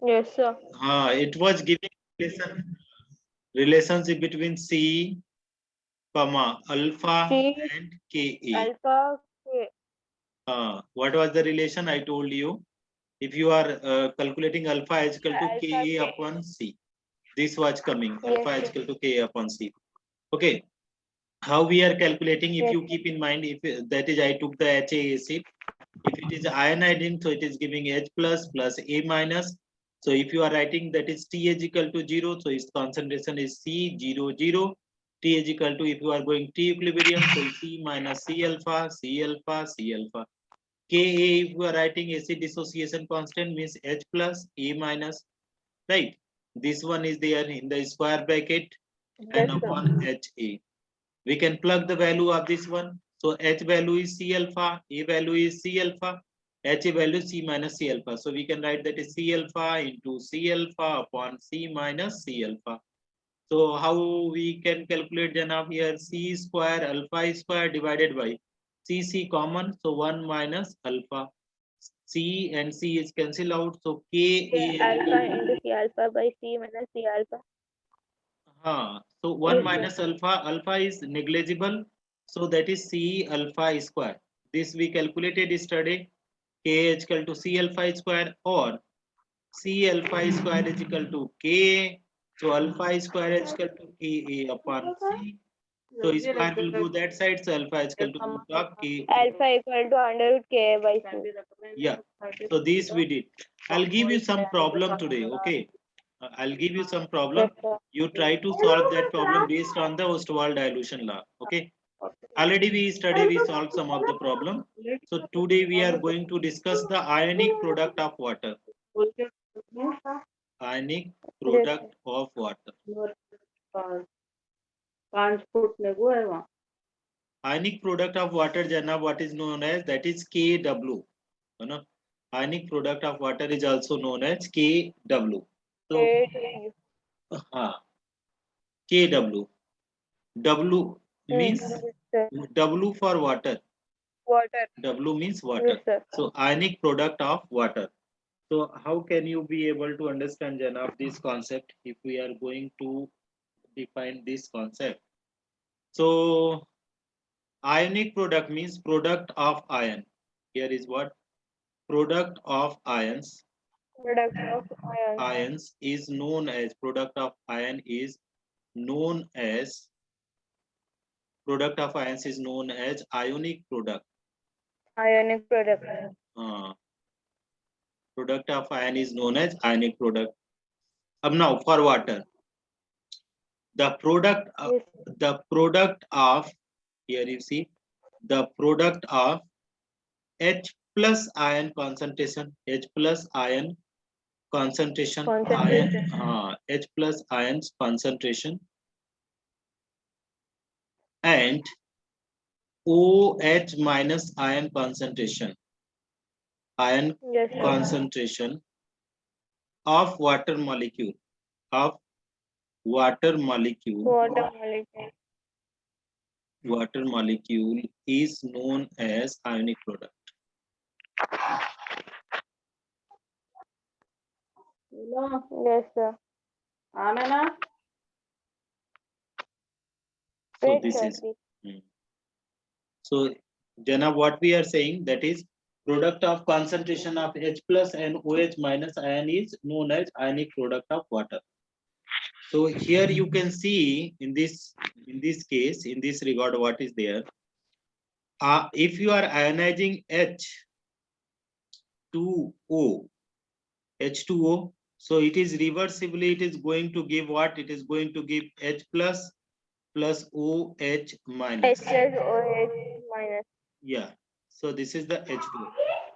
Yes, sir. It was giving relationship between C, comma alpha C and Ka. alpha K. What was the relation I told you? If you are calculating alpha is equal to Alpha Ka K. upon C, this was coming Yes, alpha is sir. equal to Ka upon C. Okay, how we are calculating? If Yes, you keep in mind, if that is I took the Ha acid. If it is ionidine, so it is giving H plus A minus. So if you are writing that is T is equal to 0, so its concentration is C 0 0. T is equal to, if you are going T equilibrium, so C minus C alpha, C alpha, C alpha. Ka, if you are writing acid dissociation constant, means H plus A minus, right? This one is there in the square bracket and yes, sir. upon Ha. We can plug the value of this one. So H value is C alpha, A value is C alpha, Ha value is C minus C alpha. So we can write that is C alpha into C alpha upon C minus C alpha. So how we can calculate Janab here? C square alpha square divided by C common. So 1 minus alpha. C and C is cancel out. So Ka K is alpha equal into to C alpha by C minus C alpha. So 1 Yes, sir. minus alpha, alpha is negligible. So that is C alpha square. This we calculated yesterday. K is equal to C alpha square, or C alpha square is equal to K. So alpha square is equal to Ka upon C. So square will go that side. So alpha is equal to root of K. Alpha equal to under root K by C. Yeah. So this we did. I'll give you some problem today. Okay. I'll give you some Yes, problem. sir. You try to solve that problem based on the Ostwald dilution law. Okay. Already we solved some of the problem. So today we are going to discuss the ionic product of water. Ionic Yes, sir. product of water. Ionic product of water, Jana, what is known as, that is KW. You know, ionic product of water is also known as KW. So K to U. KW. W means Yes, sir. W for water. Water. W means Yes, water. sir. So ionic product of water. So how can you be able to understand, Janab, this concept if we are going to define this concept? So ionic product means product of ion. Here is what? Product of ions. Product of ions. Ions is known as, product of ion is known as, product of ions is known as ionic product. Ionic product. Uh, product of ion is known as ionic product. Now for water, the product Yes. of, here you see, the product of H plus ion concentration, H plus ion concentration, Concentration. H plus ions concentration, and OH minus ion concentration, ion Yes, sir. concentration of water molecule, of water molecule, Water molecule. water molecule is known as ionic product. Yes, sir. So Wait, this sir, is. please. So Jana, what we are saying, that is product of concentration of H plus and OH minus ion is known as ionic product of water. So here you can see in this case, in this regard, what is there? If you are ionizing H2O, H2O, so it is reversibly, it is going to give what? It is going to give H plus OH H minus. plus OH minus. Yeah. So this is the H2O.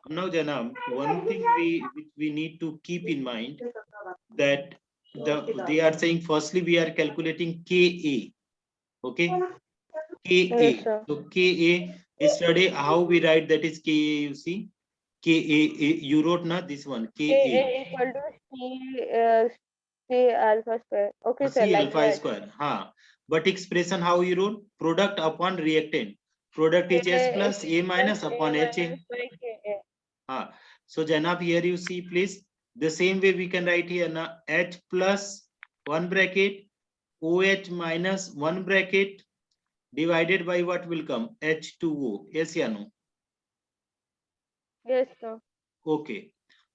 Now, Janam, one thing which we need to keep in mind, that they are saying firstly we are calculating Ka. Okay, Ka. Yes, sir. So Ka, yesterday how we write that is Ka. You see, Ka. You wrote na this one K Ka. equal to C alpha square. Okay, sir, C like alpha that. square. But expression how you wrote? Product upon reactant. Product is S K plus A plus minus A upon HA. minus by Ka. So Janab, here you see, please. The same way we can write here now H plus one bracket, OH minus one bracket divided by what will come? H2O. Yes, or no? Yes, sir. Okay.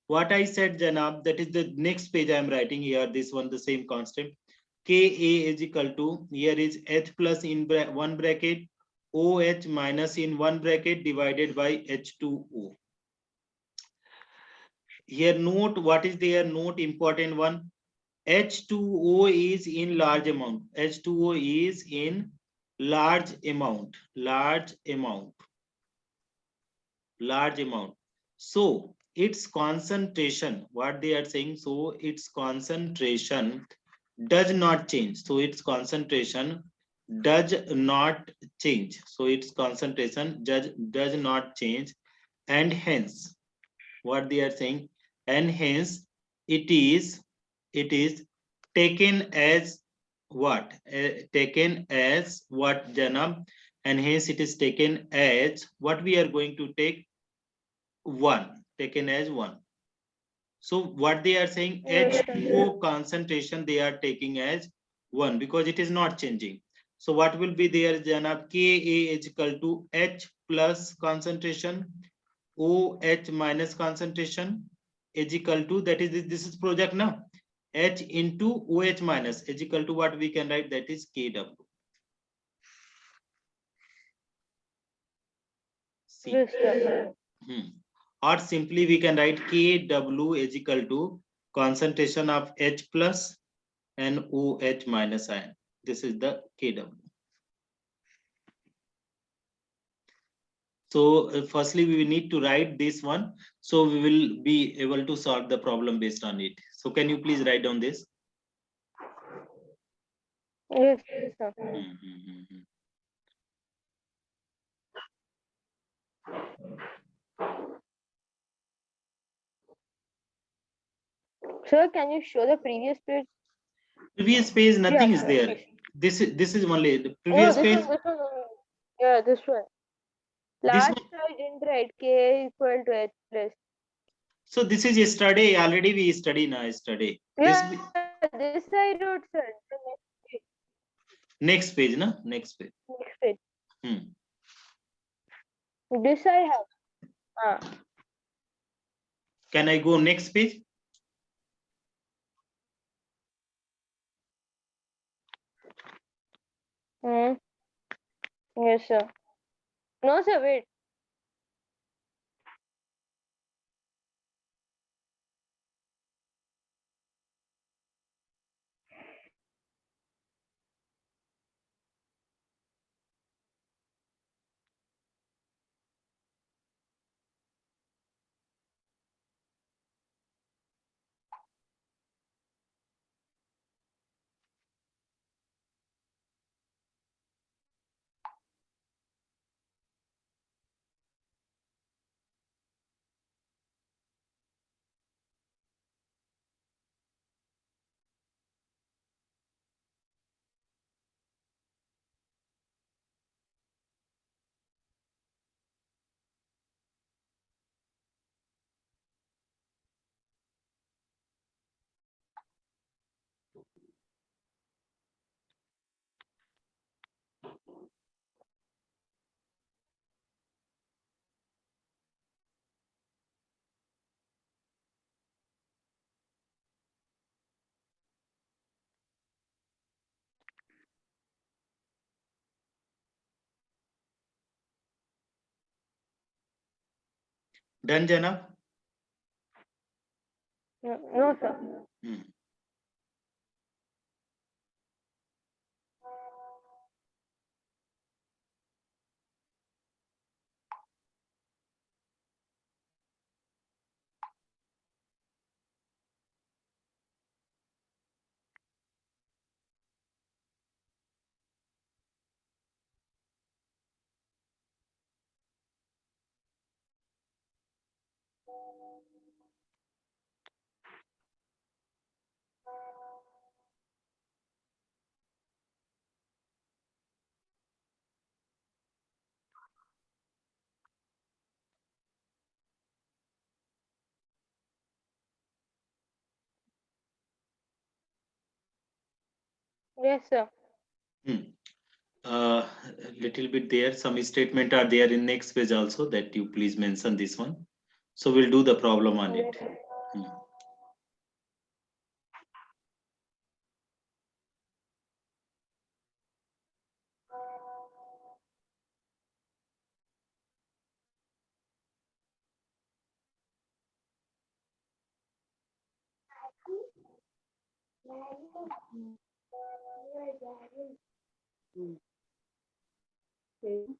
What I said, Janab, that is the next page I am writing here. This one, the same constant. Ka is equal to, here is H plus in one bracket, OH minus in one bracket divided by H2O. Here note, what is their note, important one? H2O is in large amount. H2O is in large amount. So its concentration, what they are saying, so its concentration does not change. So its concentration does not change. So its concentration does not change, and hence what they are saying, and hence it is taken as what? Taken as what, Janam? And hence it is taken as what we are going to take? One, taken as one. So what they are saying, Yes, sir. H2O concentration they are taking as one because it is not changing. So what will be there, Janab? Ka is equal to H plus concentration, OH minus concentration is equal to, that is, this is project now, H into OH minus is equal to what we can write, that is Kw. See. Yes, sir. Or simply we can write Kw is equal to concentration of H plus and OH minus ion. This is the Kw. So firstly, we will need to write this one. So we will be able to solve the problem based on it. So can you please write down this? Yes, sir. Sir, can you show the previous page? Previous page, nothing Yeah, is sure, there. please. This is only the No, previous this page. one, this one. Only. Yeah, this one. This Last one. I didn't write K equal to H plus. So this is yesterday. Already we study now. Yesterday. Yeah, this I wrote, sir. The Next page, na? Next page. next page. Hmm. This I have. Can I go next page? Hmm. Yes, sir. No, sir, wait. Done, Jana? No, no, sir. Hmm. Yes, sir. Little bit there. Some statement are there in next page also that you please mention this one. So we'll do the problem on it. Yes. Hmm.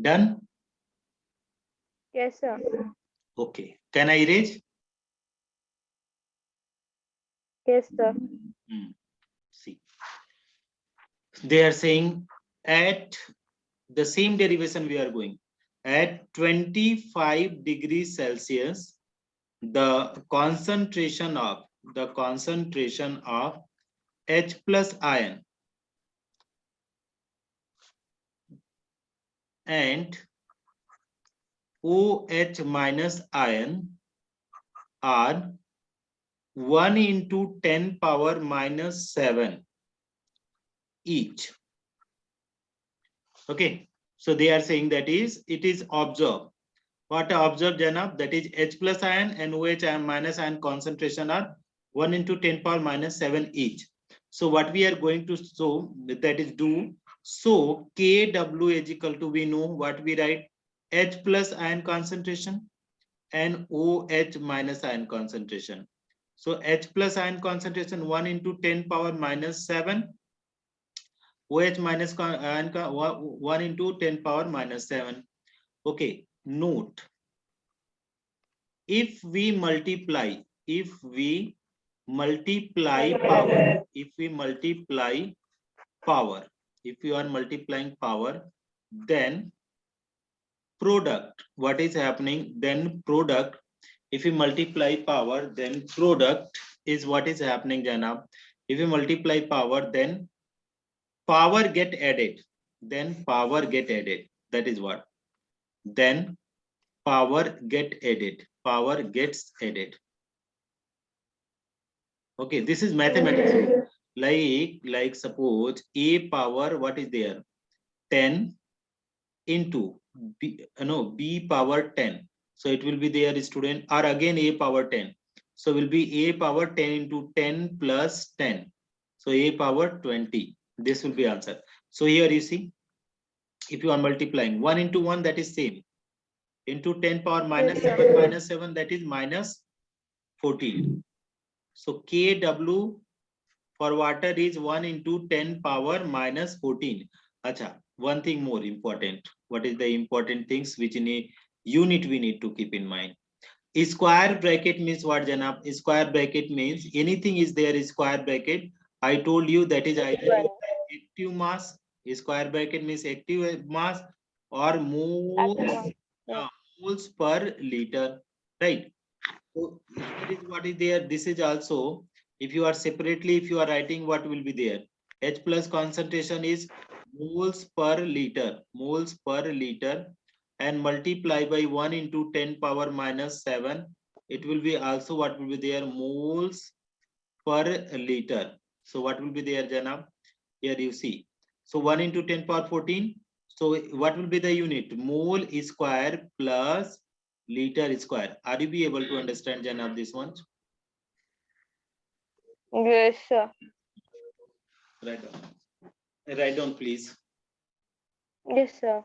Done? Yes, sir. Okay. Can I erase? Yes, sir. See, they are saying at the same derivation we are going at 25 degrees Celsius, the concentration of H plus ion and OH minus ion are 1 into 10 power minus 7 each. Okay, so they are saying that is it is observed. What observed, Janab? That is H plus ion and OH minus ion concentration are 1 into 10 power minus 7 each. So what we are going to show, that is do, so Kw is equal to, we know what we write, H plus ion concentration and OH minus ion concentration. So H plus ion concentration 1 into 10 power minus 7, OH minus ion 1 into 10 power minus 7. Okay, note, if we multiply power, if you are multiplying power, then product, what is happening, then product, if you multiply power, then product is what is happening, Janab. If you multiply power, then power get added, that is what, then power gets added. Okay, this is mathematics. Like suppose a power, what is there, 10 into b, no, b power 10. So it will be there, student, or again a power 10. So will be a power 10 into 10 plus 10. So a power 20. This will be answer. So here you see, if you are multiplying 1 into 1, that is same, into 10 power minus 7, that is minus 14. So Kw for water is 1 into 10 power minus 14. Acha, one thing more important. What is the important things which in a unit we need to keep in mind? Square bracket means what, Janab? Square bracket means anything is there, square bracket. I told you that is either active mass, square bracket means active mass, or moles, Yeah. moles per liter, right? So here is what is there. This is also, if you are separately, if you are writing, what will be there? H plus concentration is moles per liter, and multiply by 1 into 10 power minus 7. It will be also what will be there? Moles per liter. So what will be there, Janab? Here you see. So 1 into 10 power 14. So what will be the unit? Mole is square plus liter is square. Are you be able to understand, Janab, this one? Yes, sir. Write down. Write down, please. Yes, sir.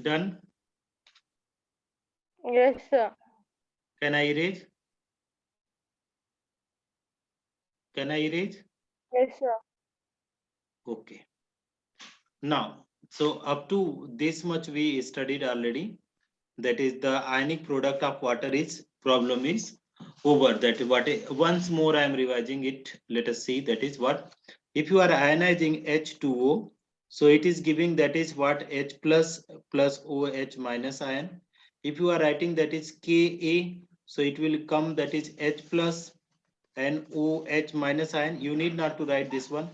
Done? Yes, sir. Can I erase? Can I erase? Yes, sir. Okay. Now, so up to this much we studied already. That is the ionic product of water is problem is over. That is what once more I am revising it. Let us see. That is what, if you are ionizing H2O, so it is giving that is what H plus OH minus ion. If you are writing that is Ka, so it will come that is H plus and OH minus ion. You need not to write this one.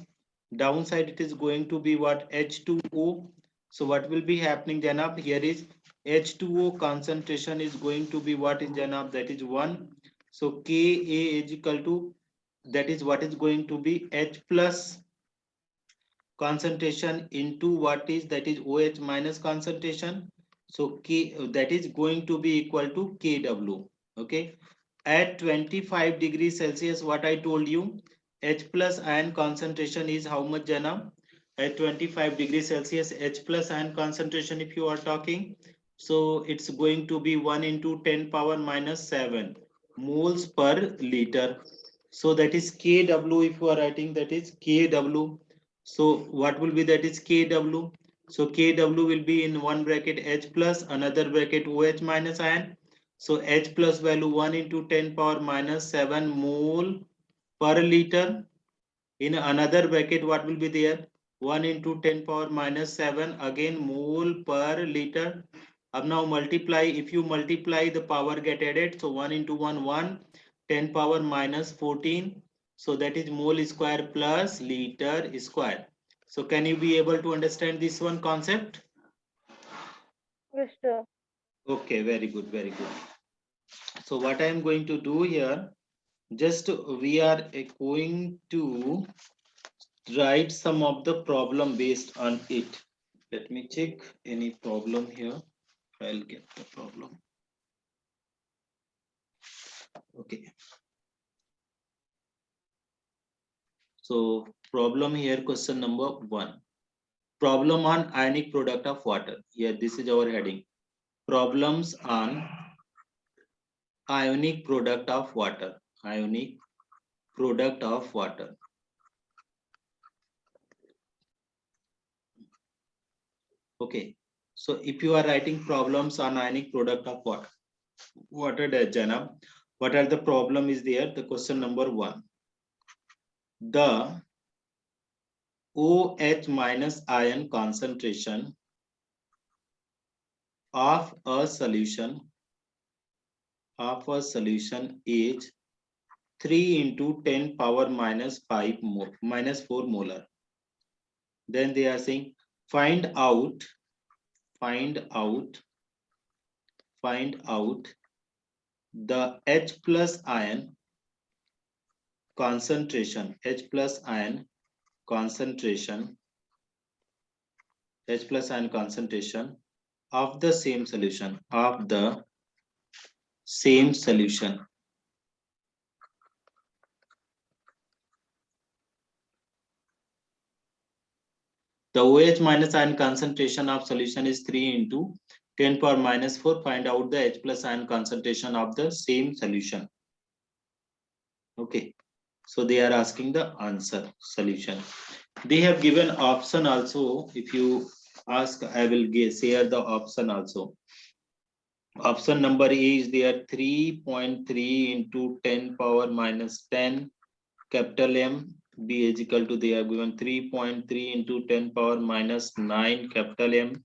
Downside it is going to be what? H2O. So what will be happening, Janab? Here is H2O concentration is going to be what in Janab? That is 1. So Ka is equal to, that is what is going to be H plus concentration into what is, that is OH minus concentration. So K, that is going to be equal to Kw. Okay. At 25 degrees Celsius, what I told you, H plus ion concentration is how much, Jana? At 25 degrees Celsius, H plus ion concentration, if you are talking, so it's going to be 1 into 10 power minus 7 moles per liter. So that is Kw. If you are writing, that is Kw. So what will be, that is Kw? So Kw will be in one bracket H plus, another bracket OH minus ion. So H plus value 1 into 10 power minus 7 mole per liter. In another bracket, what will be there? 1 into 10 power minus 7 again mole per liter. Now multiply, if you multiply the power get added, so 1 into 1, 10 power minus 14. So that is mole square plus liter square. So can you be able to understand this one concept? Yes, sir. Okay, very good, very good. So what I am going to do here, just we are going to write some of the problem based on it. Let me check any problem here. I'll get the problem. Okay. So problem here, question number 1. Problem on ionic product of water. Here, this is our heading. Problems on ionic product of water. Ionic product of water. Okay. So if you are writing problems on ionic product of water, what are the Jana? What are the problem is there? The question number 1. The OH minus ion concentration of a solution is 3 into 10 power minus 5 minus 4 molar. Then they are saying find out the H plus ion concentration of the same solution The OH minus ion concentration of solution is 3 into 10 power minus 4. Find out the H plus ion concentration of the same solution. Okay. So they are asking the answer solution. They have given option also. If you ask, I will share the option also. Option number A is there 3.3 into 10 power minus 10 capital M. B is equal to, they are given 3.3 into 10 power minus 9 capital M.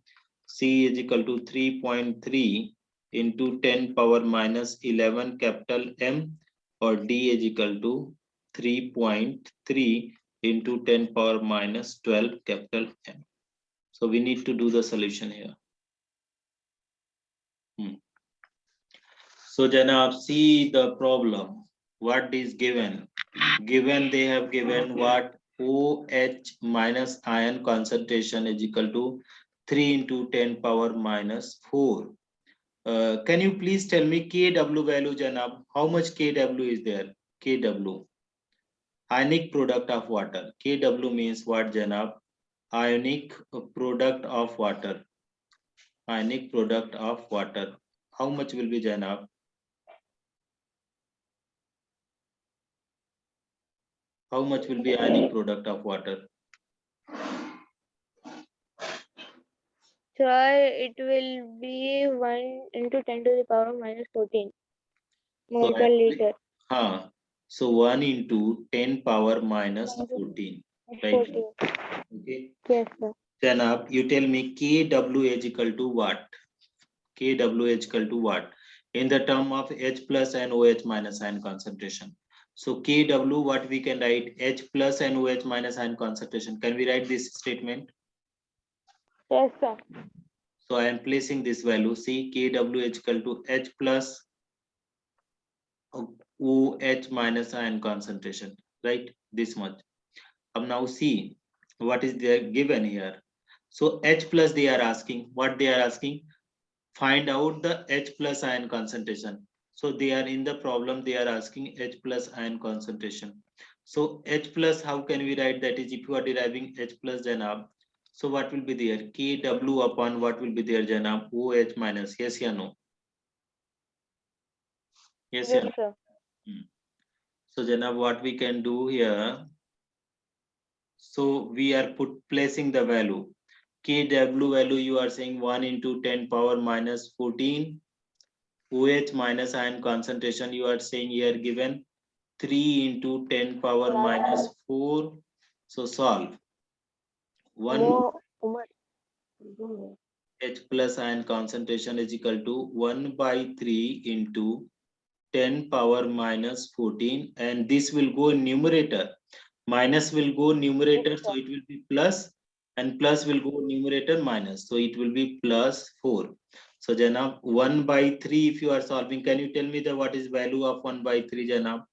C is equal to 3.3 into 10 power minus 11 capital M, or D is equal to 3.3 into 10 power minus 12 capital M. So we need to do the solution here. So Janab, see the problem. What is given? Given they have given what? OH minus ion concentration is equal to 3 into 10 power minus 4. Can you please tell me Kw value, Janab? How much Kw is there? Kw. Ionic product of water. Kw means what, Janab? Ionic product of water. Ionic product of water. How much will be, Janab? How much will be ionic product of water? Sir, it will be 1 into 10 to the power minus 14 mole per liter. So 1 into 10 power minus 14. Right. 14. Okay. Yes, sir. Then up, you tell me Kw is equal to what? Kw is equal to what? In the term of H plus and OH minus ion concentration. So Kw, what we can write? H plus and OH minus ion concentration. Can we write this statement? Yes, sir. So I am placing this value. See, Kw is equal to H plus OH minus ion concentration. Right? This much. Now see what is there given here. So H plus they are asking. What they are asking? Find out the H plus ion concentration. So they are in the problem, they are asking H plus ion concentration. So H plus, how can we write that? Is if you are deriving H plus Janab, so what will be there? Kw upon what will be there, Janab? OH minus. Yes or no? Yes, Yes, no? sir. So Janab, what we can do here? So we are placing the value. Kw value you are saying 1 into 10 power minus 14. OH minus ion concentration you are saying here given 3 into 10 power minus 4. So solve. 1 H plus ion concentration is equal to 1 by 3 into 10 power minus 14, and this will go in numerator. Minus will go numerator, so it will be plus, and plus will go numerator minus, so it will be plus 4. So Janab, 1 by 3 if you are solving, can you tell me the what is value of 1 by 3, Janab?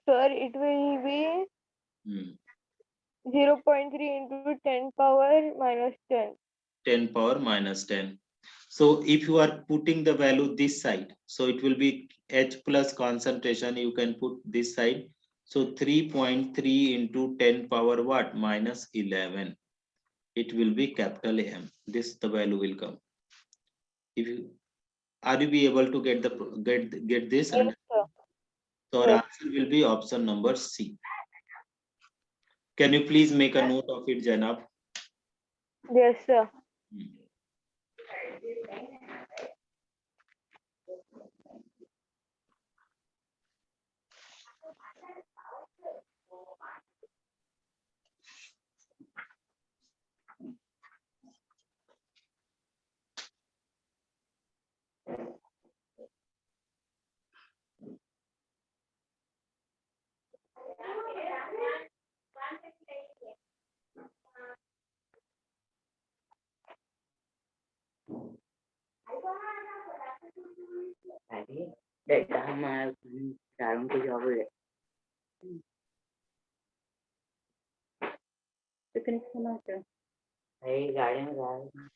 Sir, it will be Hmm. 0.3 into 10 power minus 10. 10 power minus 10. So if you are putting the value this side, so it will be H plus concentration, you can put this side. So 3.3 into 10 power what? Minus 11. It will be capital M. This the value will come. If you are you be able to get the get this, Yes, and sir. so our Yes. answer will be option number C. Can you please make a note of it, Janab? Yes, sir. Để tao mà làm cái job rồi. Tôi kinh không nói chưa? Thấy gái nó gái.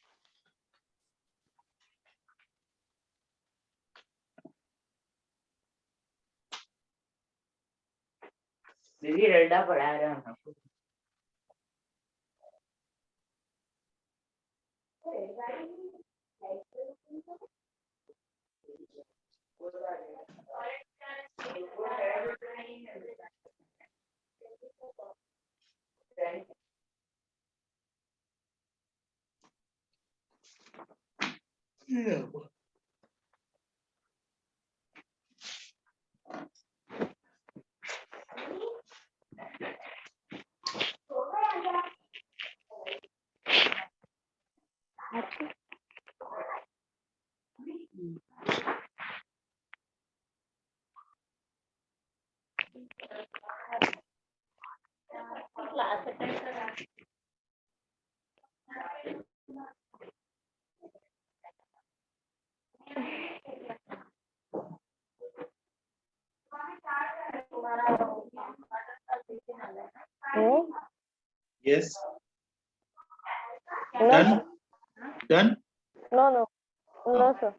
दीदी रड्डा पढ़ा रहा हूँ. Yeah. No? Yes. No, Done. sir. Done. No, sir.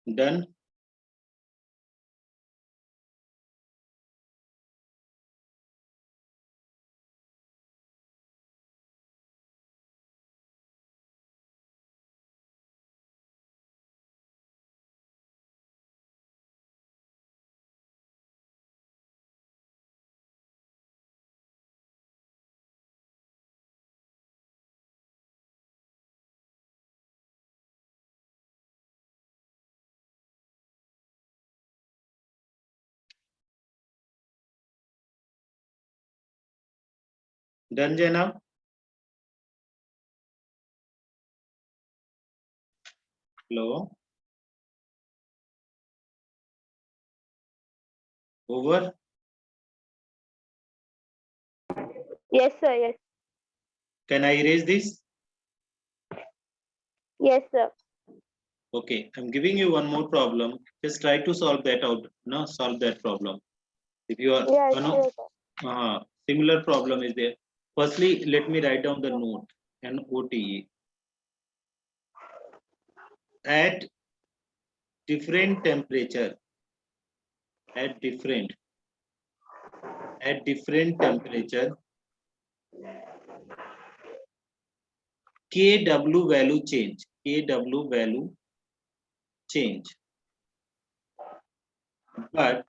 Done. Done, Jana? Hello? Over? Yes, sir. Yes. Can I erase this? Yes, sir. Okay, I'm giving you one more problem. Just try to solve that out. No, solve that problem. If you are, Yeah, you know, sure, sir. similar problem is there. Firstly, let me write down the note. NOTE. At different temperature, at different temperature, Kw value change. Kw value change. But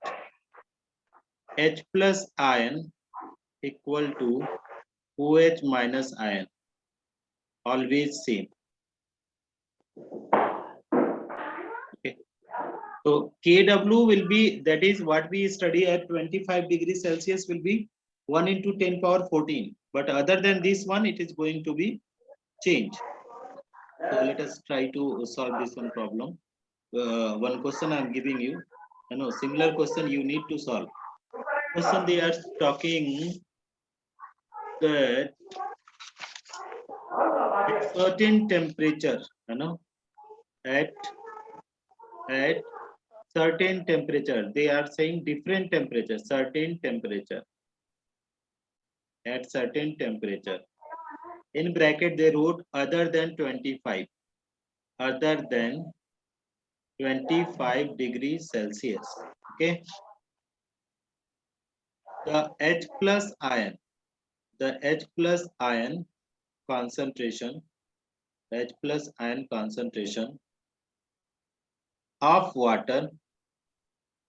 H plus ion equal to OH minus ion. Always same. Okay. So Kw will be, that is what we study at 25 degrees Celsius, will be 1 into 10 power 14. But other than this one, it is going to be change. So let us try to solve this one problem. One question I am giving you. Similar question you need to solve. Question they are talking that at certain temperature, at certain temperature, they are saying different temperature, certain temperature, at certain temperature. In bracket, they wrote other than 25, other than 25 degrees Celsius. Okay. The H plus ion, the H plus ion concentration, H plus ion concentration of water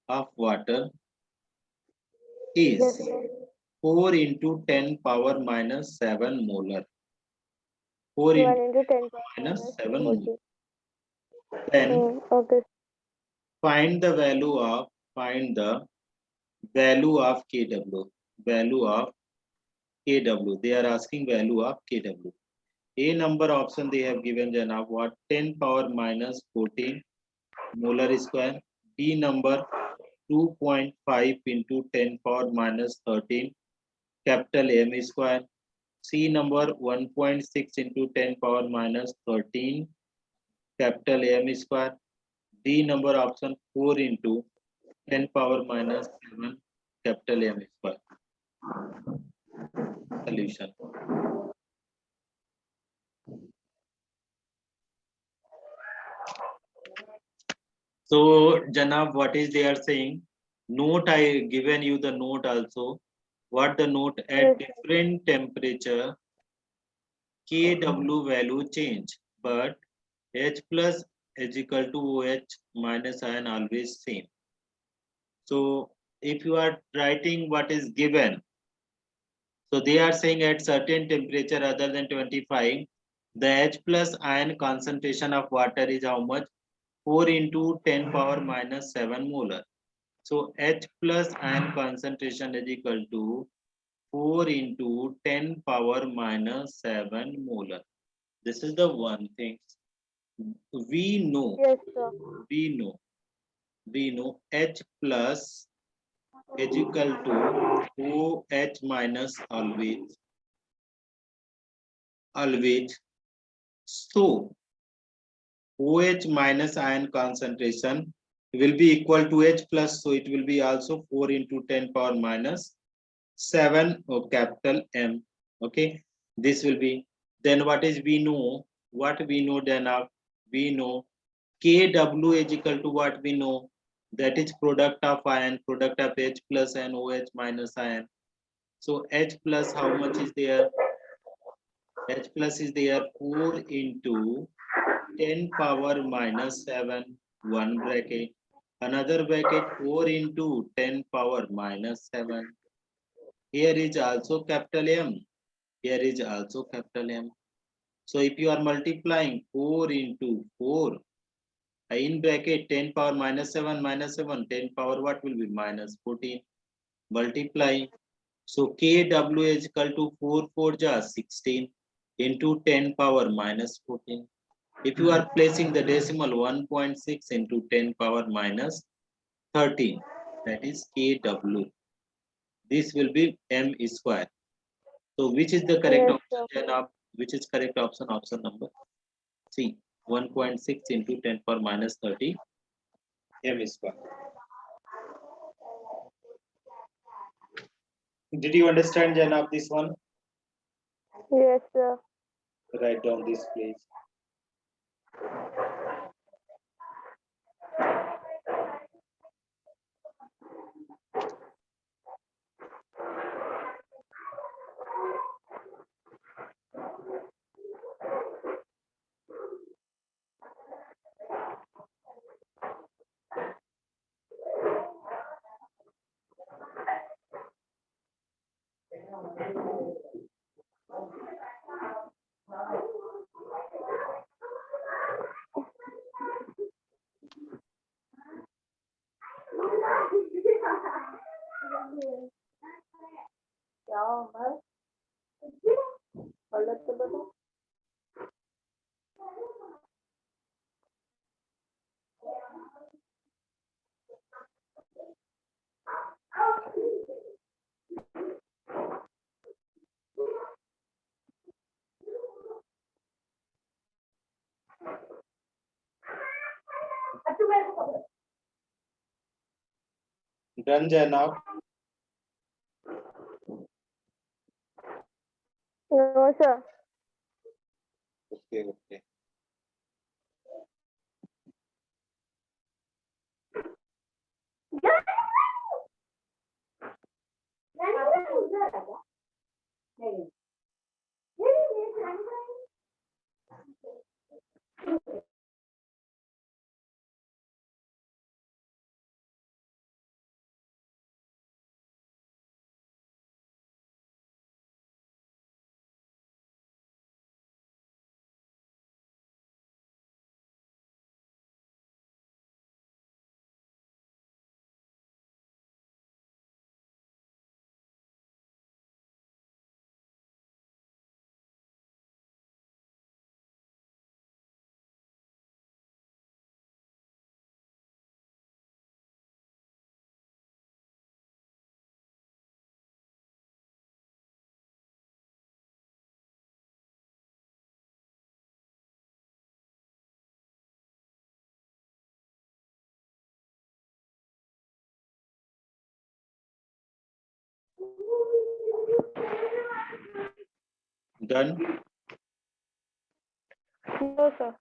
Yes, is sir. 4 into 10 power minus 7 molar. 4 1 into into 10 power minus minus 7 molar. 40. Then Okay. find the value of Kw. Value of Kw. They are asking value of Kw. A number option they have given Janab what 10 power minus 14 molar square. B number 2.5 into 10 power minus 13 capital M square. C number 1.6 into 10 power minus 13 capital M square. D number option 4 into 10 power minus 7 capital M square. Solution. So Janab, what is they are saying? Note, I given you the note also. What the note at Yes. different temperature, Kw value change, but H plus is equal to OH minus ion always same. So if you are writing what is given, so they are saying at certain temperature other than 25, the H plus ion concentration of water is how much? 4 into 10 power minus 7 molar. So H plus ion concentration is equal to 4 into 10 power minus 7 molar. This is the one thing we know. Yes, sir. We know H plus is equal to OH minus always. So OH minus ion concentration will be equal to H plus, so it will be also 4 into 10 power minus 7 of capital M. Okay, this will be, then what is we know? What we know then of we know Kw is equal to what we know, that is product of ion, product of H plus and OH minus ion. So H plus, how much is there? H plus is there 4 into 10 power minus 7, one bracket. Another bracket 4 into 10 power minus 7. Here is also capital M. Here is also capital M. So if you are multiplying 4 into 4, in bracket 10 power minus 7 minus 7, 10 power what will be? Minus 14. Multiply. So Kw is equal to 4 4 ja 16 into 10 power minus 14. If you are placing the decimal 1.6 into 10 power minus 13, that is Kw. This will be M square. So which is the correct Yes, option? sir. Then which is correct option? Option number C. 1.6 into 10 power minus 30 M square. Did you understand, Janab, this one? Yes, sir. Write down this, please. Done, Janab? No, sir. Okay, okay. Done? No, sir.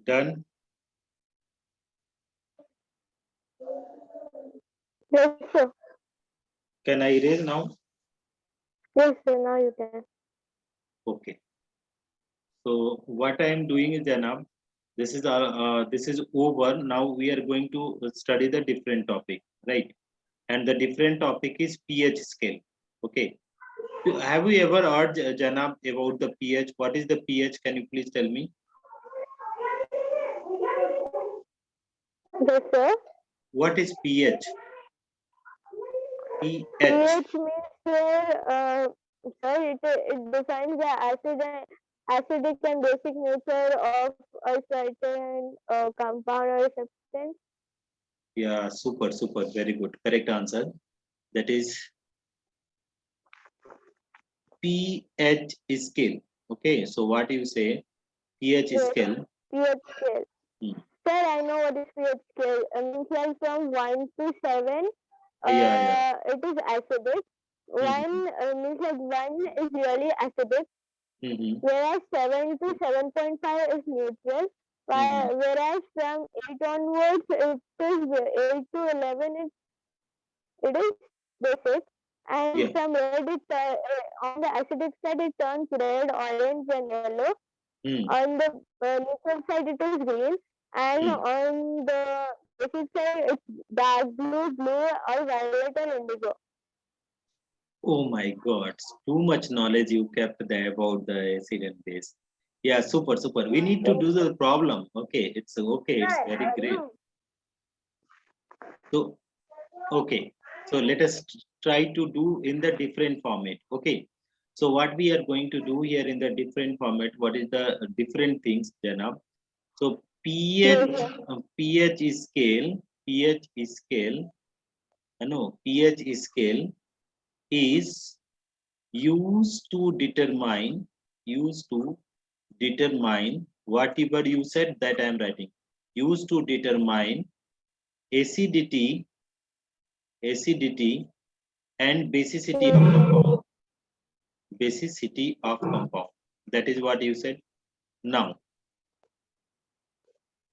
Done. Yes, sir. Can I erase now? Yes, sir. Now you can. Okay. So what I am doing is, Janab, this is over. Now we are going to study the different topic, right? And the different topic is pH scale. Okay. Have you ever heard, Janab, about the pH? What is the pH? Can you please tell me? Yes, sir. What is pH? pH. pH means here, sir, it defines the acidic and basic nature of a certain compound or substance. Yeah, super, super, very good. Correct answer. That is pH scale. Okay, so what you say? pH Yes, scale. pH scale. Hmm. Sir, I know what is pH scale. Means like from 1 to 7, Yeah. it is acidic. Mhm. 1 means like 1 is really acidic, Mhm. whereas 7 to 7.5 is neutral. Mhm. Whereas from 8 onwards, it is 8 to 11, it is basic. And Yeah. from red, on the acidic side, it turns red, orange, and yellow. Hmm. On the neutral side, it is green. And Hmm. on the basic side, it's dark blue, or violet, or indigo. Oh my God, too much knowledge you kept there about the acid and base. Yeah, super, super. We need to Yes, do the problem. Okay, it's okay. It's sir, very I great. know. So, okay. So let us try to do in the different format. Okay. So what we are going to do here in the different format, what is the different things, Janab? So Yes, pH, sir. pH is scale, pH is scale, no, pH is scale is used to determine whatever you said that I am writing, used to determine acidity and basicity of compound. Basicity of compound, that is what you said. Now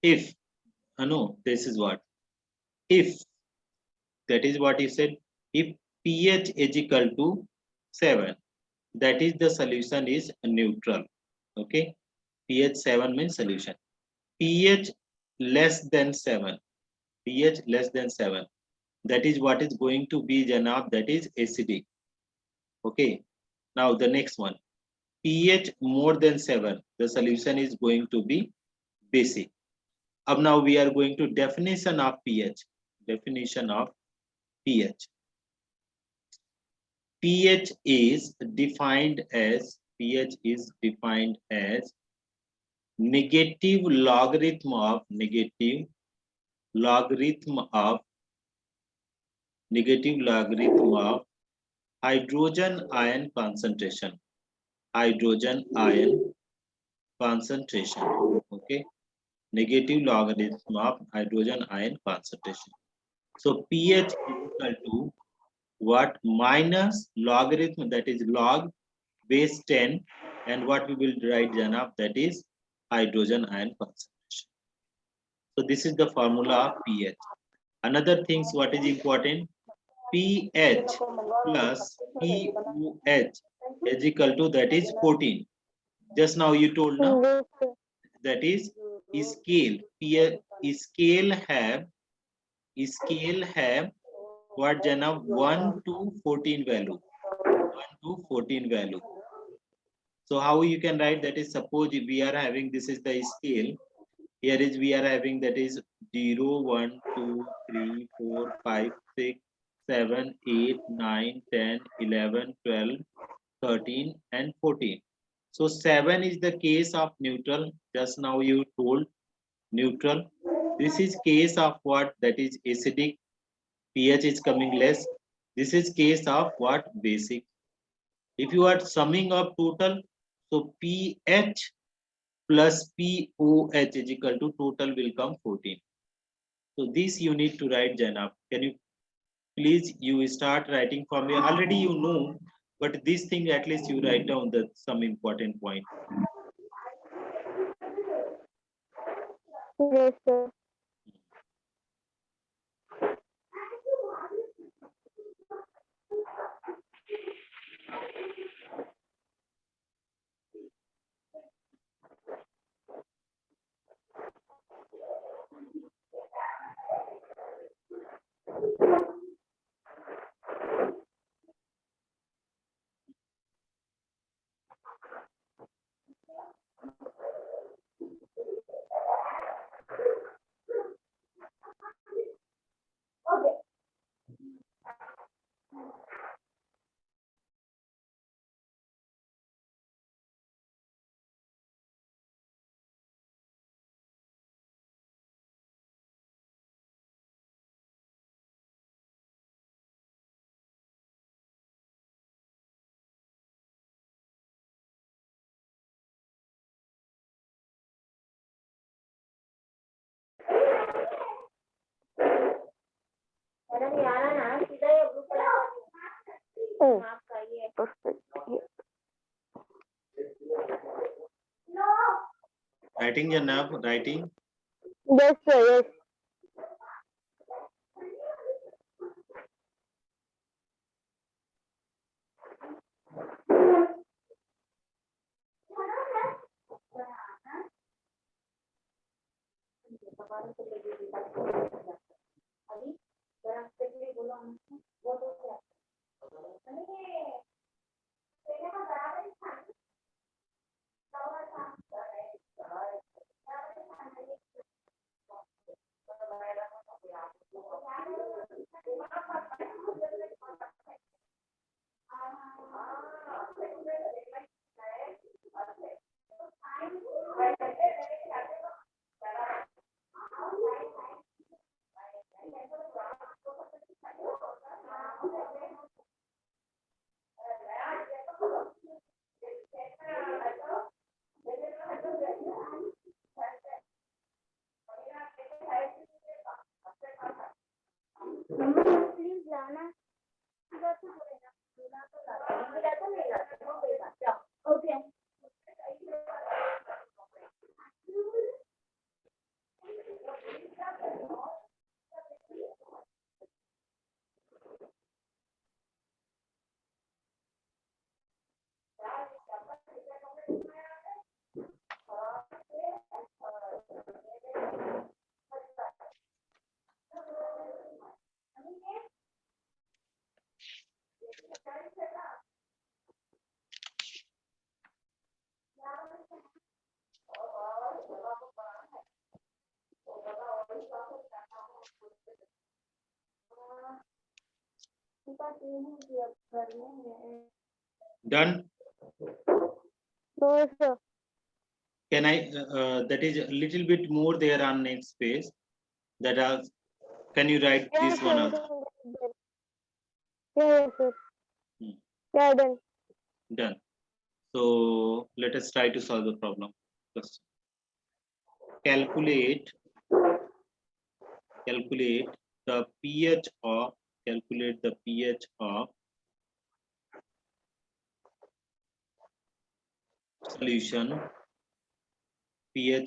if no, this is what, if, that is what you said, if pH is equal to 7, that is the solution is neutral. Okay, pH 7 means solution. pH less than 7, pH less than 7, that is what is going to be, Janab, that is acidic. Okay, now the next one, pH more than 7, the solution is going to be basic. Up now we are going to definition of pH. Definition of pH. pH is defined as negative logarithm of hydrogen ion concentration. Hydrogen ion concentration. Okay, negative logarithm of hydrogen ion concentration. So pH is equal to what? Minus logarithm, that is log base 10, and what we will write, Janab, that is hydrogen ion concentration. So this is the formula of pH. Another things what is important, pH plus POH is equal to, that is 14. Just now you told now, Yes, sir. that is scale. pH scale have what, Janab? 1 to 14 value. 1 to 14 value. So how you can write, that is, suppose if we are having, this is the scale, here is we are having, that is 0, 1, 2, 3, 4, 5, 6, 7, 8, 9, 10, 11, 12, 13 and 14. So 7 is the case of neutral, just now you told neutral. This is case of what, that is acidic, pH is coming less. This is case of what, basic. If you are summing up total, so pH plus POH is equal to total will come 14. So this you need to write, Janab. Can you please you start writing for me? Already you know, but this thing at least you write down the some important point. Yes, sir. Oh, perfect. Writing, Janab, writing. Yes, sir. Yes. Please, Lana. Okay. Done. No, sir. Can I? That is a little bit more there on next page. That are. Can you write Yeah, this one sir. also? Yeah, yes, sir. Hmm. Yeah, done. Done. So let us try to solve the problem. First, calculate the pH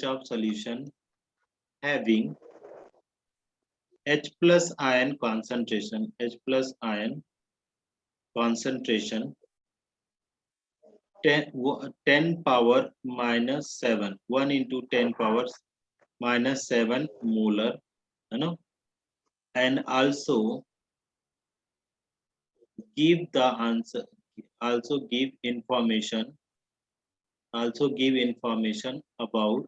of solution having H plus ion concentration 10 power minus 7 1 into 10 power minus 7 molar, you know, and also give the answer, also give information about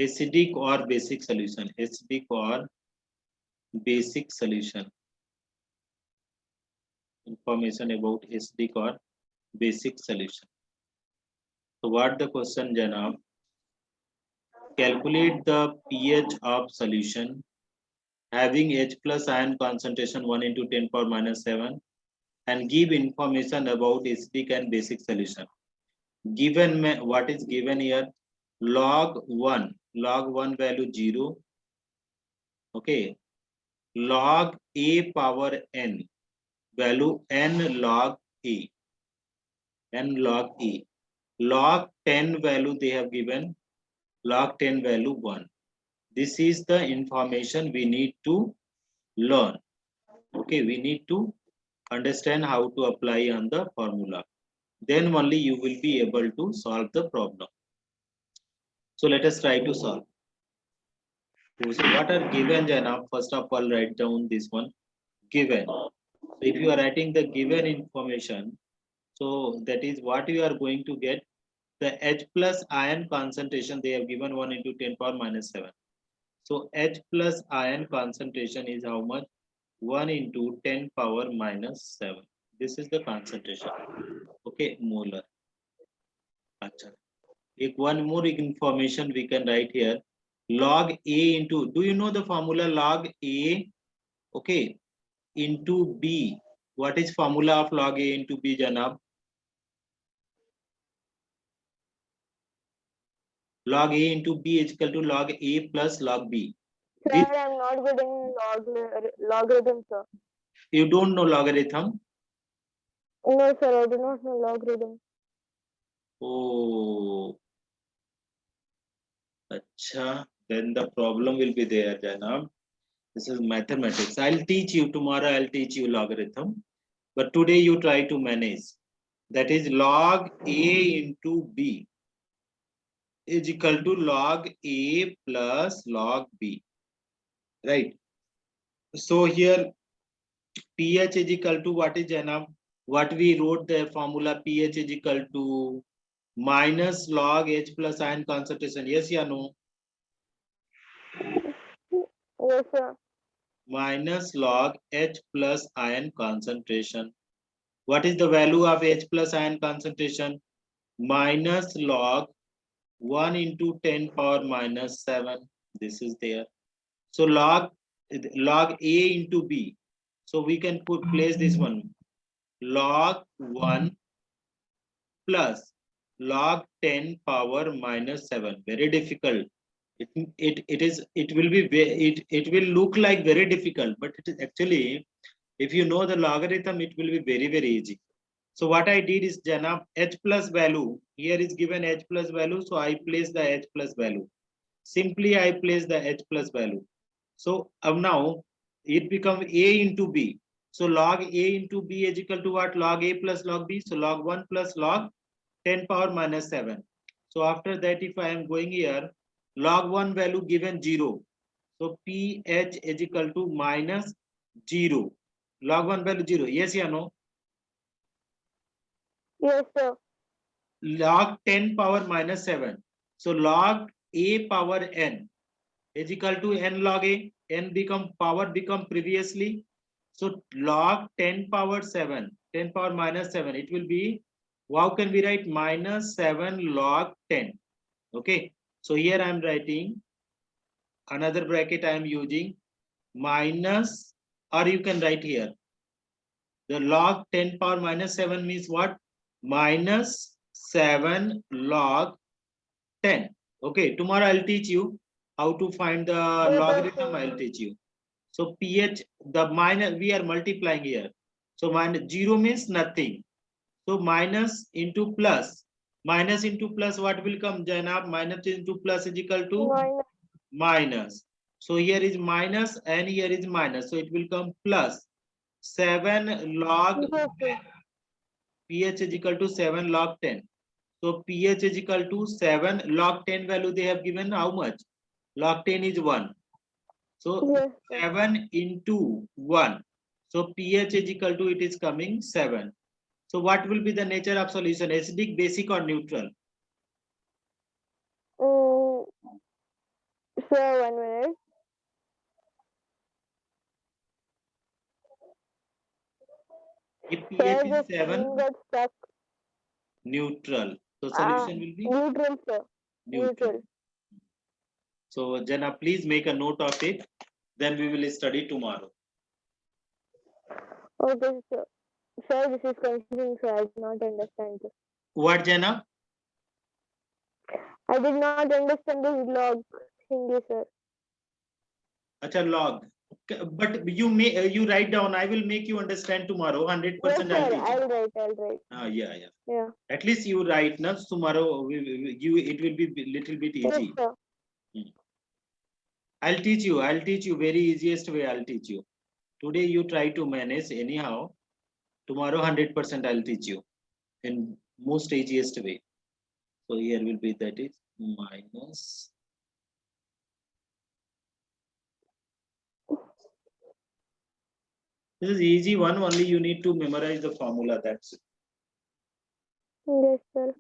acidic or basic solution, information about acidic or basic solution. So what the question, Janab? Calculate the pH of solution having H plus ion concentration 1 into 10 power minus 7 and give information about acidic and basic solution. Given what is given here, log 1 log 1 value 0. Okay, log a power n value n log a, n log a. Log 10 value they have given, log 10 value 1. This is the information we need to learn. Okay, we need to understand how to apply on the formula. Then only you will be able to solve the problem. So let us try to solve. So what are given, Jana? First of all, write down this one, given. So if you are writing the given information, so that is what you are going to get. The H plus ion concentration, they have given 1 into 10 power minus 7. So H plus ion concentration is how much? 1 into 10 power minus 7. This is the concentration. Okay, molar. Achha. One more information we can write here. Log A into, do you know the formula log A? Okay, into B. What is formula of log A into B, Janab? Log A into B is equal to log A plus log B. Sir, This, I'm not good in logarithm, sir. you don't know logarithm? No, sir, I do not know logarithm. Oh, acha. Then the problem will be there, Janab. This is mathematics. I'll teach you tomorrow. I'll teach you logarithm. But today you try to manage. That is log A into B is equal to log A plus log B. Right. So here pH is equal to what is Janab? What we wrote the formula pH is equal to minus log H plus ion concentration. Yes or no? Yes, sir. Minus log H plus ion concentration. What is the value of H plus ion concentration? Minus log 1 into 10 power minus 7. This is there. So log A into B. So we can place this one. Log 1 plus log 10 power minus 7. Very difficult. It will be it will look like very difficult, but it is actually, if you know the logarithm, it will be very easy. So what I did is, Janab, H plus value, here is given H plus value, so I place the H plus value. Simply I place the H plus value. So now it becomes A into B. So log A into B is equal to what? Log A plus log B. So log 1 plus log 10 power minus 7. So after that, if I am going here, log 1 value given 0. So pH is equal to minus 0. Log 1 value 0. Yes or no? Yes, sir. Log 10 power minus 7. So log A power n is equal to n log A. N become power become previously. So log 10 power 7, 10 power minus 7, it will be, how can we write? Minus 7 log 10. Okay. So here I am writing another bracket I am using minus, or you can write here. The log 10 power minus 7 means what? Minus 7 log 10. Okay, tomorrow I'll teach you how to find the logarithm. I'll teach you. So pH, the minus, we are multiplying here. So minus 0 means nothing. So minus into plus. Minus into plus, what will come, Janab? Minus into plus is equal to minus. So here is minus and here is minus. So it will come plus 7 log Yes, sir. pH is equal to 7 log 10. So pH is equal to 7 log 10 value they have given how much? Log 10 is 1. So Yes, sir. 7 into 1. So pH is equal to, it is coming 7. So what will be the nature of solution? Acidic, basic or neutral? Mm, sir, 1 minute. If Sir, pH the is 7, screen got stuck. neutral. So solution will be Neutral, sir. neutral. Neutral. So Jana, please make a note of it. Then we will study tomorrow. Okay, sir. Sir, this is confusing, sir. I do not understand this. What, Jana? I did not understand this log thingy, sir. Acha, log. But you write down. I will make you understand tomorrow. 100% Yes, I'll sir. teach you. I'll write. I'll write. Yeah, yeah. Yeah. At least you write. Now tomorrow it will be little bit Yes, easy. sir. I'll teach you. I'll teach you very easiest way. I'll teach you. Today you try to manage anyhow. Tomorrow 100% I'll teach you in most easiest way. So here will be that is minus. This is easy one. Only you need to memorize the formula. That's it. Yes, sir.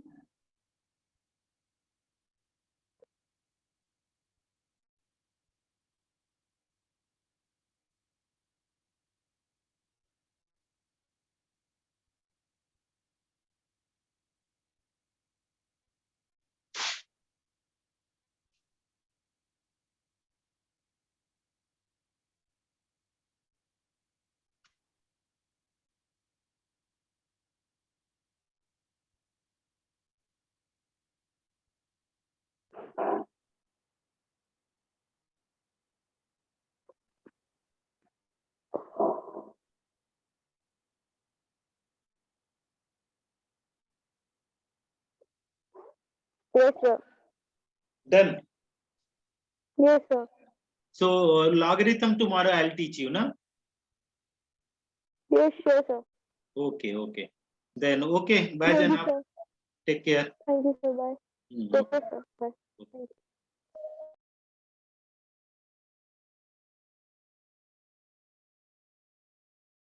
Yes, sir. Done. Yes, sir. So logarithm tomorrow I'll teach you, na? Yes, sure, sir. Okay, okay. Then okay. Bye, Thank you, Janab. sir. Take care. Thank you, sir. Bye. Mhm. Take care, sir. Bye. Thank you.